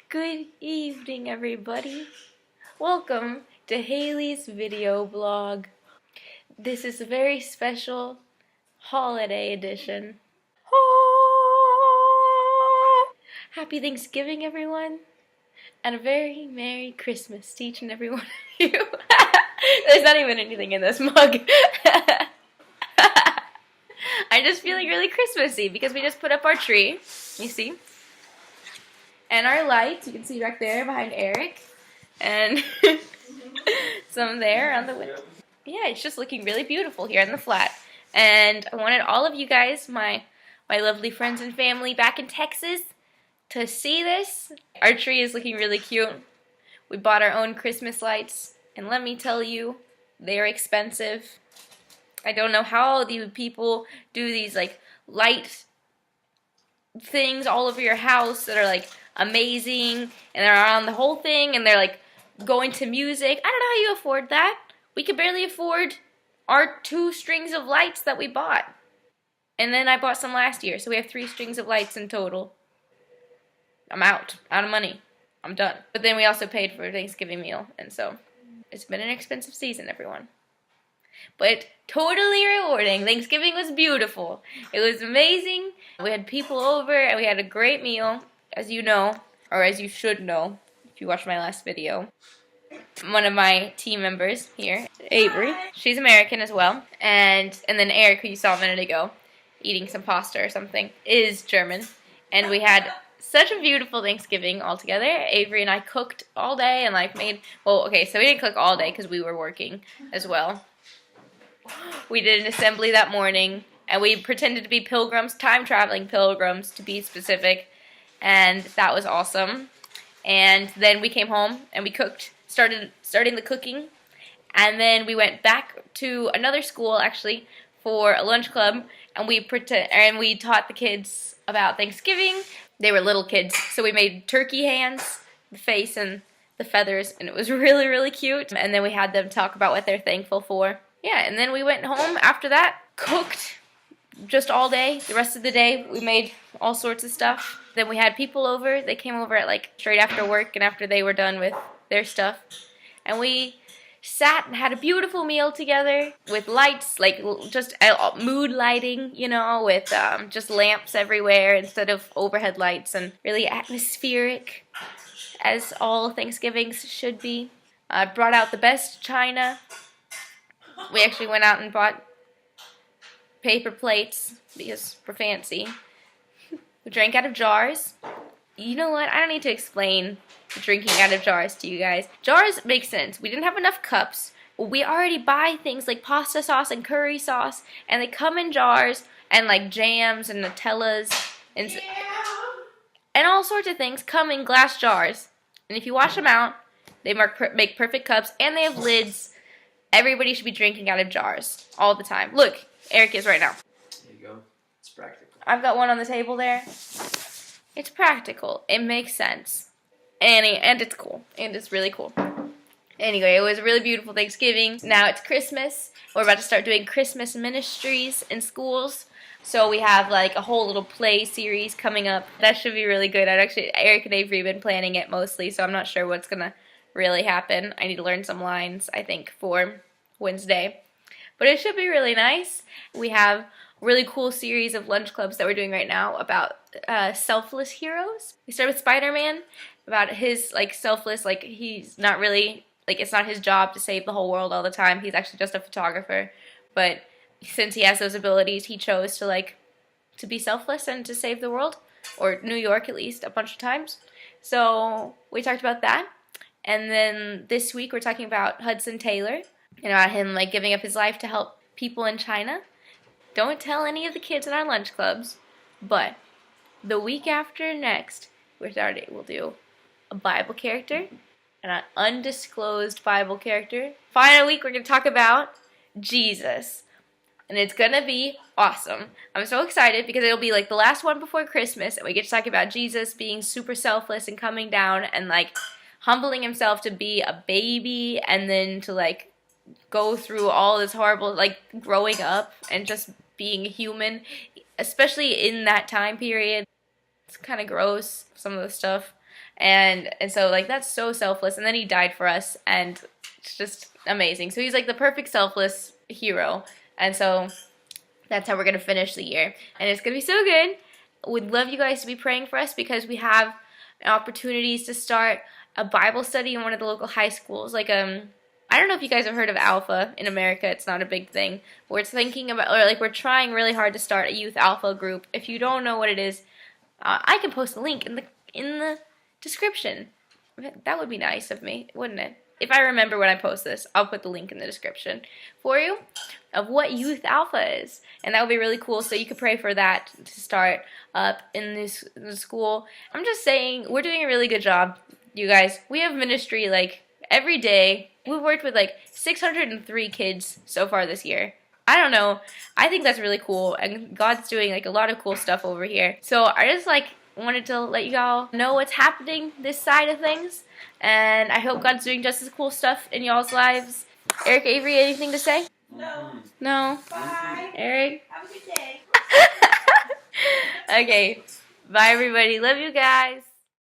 Good evening, everybody. Welcome to Haley's video blog. This is a very special holiday edition. Happy Thanksgiving, everyone, and a very Merry Christmas to each and every one of you. There's not even anything in this mug. I'm just feeling really Christmassy because we just put up our tree, you see, and our lights. You can see back there behind Eric, and some there on the window. Yeah, it's just looking really beautiful here in the flat. And I wanted all of you guys, my lovely friends and family back in Texas, to see this. Our tree is looking really cute. We bought our own Christmas lights, and let me tell you, they're expensive. I don't know how the people do these like light things all over your house that are like amazing, and they're on the whole thing, and they're like going to music. I don't know how you afford that. We could barely afford our 2 strings of lights that we bought. And then I bought some last year, so we have 3 strings of lights in total. I'm out of money. I'm done. But then we also paid for a Thanksgiving meal, and so it's been an expensive season, everyone. But totally rewarding. Thanksgiving was beautiful. It was amazing. We had people over, and we had a great meal, as you know, or as you should know, if you watched my last video. One of my team members here, Avery, she's American as well, and then Eric, who you saw a minute ago, eating some pasta or something, is German, and we had such a beautiful Thanksgiving all together. Avery and I cooked all day and like made, well, okay, so we didn't cook all day because we were working as well. We did an assembly that morning, and we pretended to be pilgrims, time-traveling pilgrims to be specific, and that was awesome. And then we came home and we cooked, starting the cooking, and then we went back to another school actually for a lunch club, and we taught the kids about Thanksgiving. They were little kids, so we made turkey hands, the face and the feathers, and it was really, really cute. And then we had them talk about what they're thankful for. Yeah, and then we went home after that, cooked just all day. The rest of the day, we made all sorts of stuff. Then we had people over. They came over at like straight after work and after they were done with their stuff. And we sat and had a beautiful meal together with lights, like just mood lighting, you know, with just lamps everywhere instead of overhead lights, and really atmospheric, as all Thanksgivings should be. Brought out the best china. We actually went out and bought paper plates because we're fancy. We drank out of jars. You know what? I don't need to explain drinking out of jars to you guys. Jars make sense. We didn't have enough cups. We already buy things like pasta sauce and curry sauce, and they come in jars, and like jams and Nutellas and all sorts of things come in glass jars. And if you wash them out, they make perfect cups, and they have lids. Everybody should be drinking out of jars all the time. Look, Eric is right now. There you go. It's practical. I've got one on the table there. It's practical. It makes sense. And it's cool. And it's really cool. Anyway, it was a really beautiful Thanksgiving. Now it's Christmas. We're about to start doing Christmas ministries in schools. So we have like a whole little play series coming up. That should be really good. Eric and Avery have been planning it mostly, so I'm not sure what's going to really happen. I need to learn some lines, I think, for Wednesday. But it should be really nice. We have a really cool series of lunch clubs that we're doing right now about selfless heroes. We start with Spider-Man, about his like selfless, like he's not really, like it's not his job to save the whole world all the time. He's actually just a photographer. But since he has those abilities, he chose to be selfless and to save the world, or New York at least, a bunch of times. So we talked about that. And then this week we're talking about Hudson Taylor, and about him like giving up his life to help people in China. Don't tell any of the kids in our lunch clubs, but the week after next, we'll do a Bible character, and an undisclosed Bible character. Final week, we're going to talk about Jesus, and it's going to be awesome. I'm so excited because it'll be like the last one before Christmas, and we get to talk about Jesus being super selfless and coming down and like humbling himself to be a baby, and then to like go through all this horrible, like growing up and just being a human, especially in that time period. It's kind of gross, some of the stuff. And so like that's so selfless. And then he died for us, and it's just amazing. So he's like the perfect selfless hero. And so that's how we're gonna finish the year, and it's gonna be so good. Would love you guys to be praying for us because we have opportunities to start a Bible study in one of the local high schools. Like I don't know if you guys have heard of Alpha in America. It's not a big thing. We're thinking about, or like we're trying really hard to start a youth Alpha group. If you don't know what it is, I can post a link in the description. That would be nice of me, wouldn't it? If I remember when I post this, I'll put the link in the description for you of what Youth Alpha is. And that would be really cool, so you could pray for that to start up in the school. I'm just saying, we're doing a really good job, you guys. We have ministry like every day. We've worked with like 603 kids so far this year. I don't know. I think that's really cool, and God's doing like a lot of cool stuff over here. So I just like wanted to let you all know what's happening this side of things, and I hope God's doing just as cool stuff in y'all's lives. Eric, Avery, anything to say? No. No? Bye. Eric? Have a good day. Okay. Bye, everybody. Love you guys.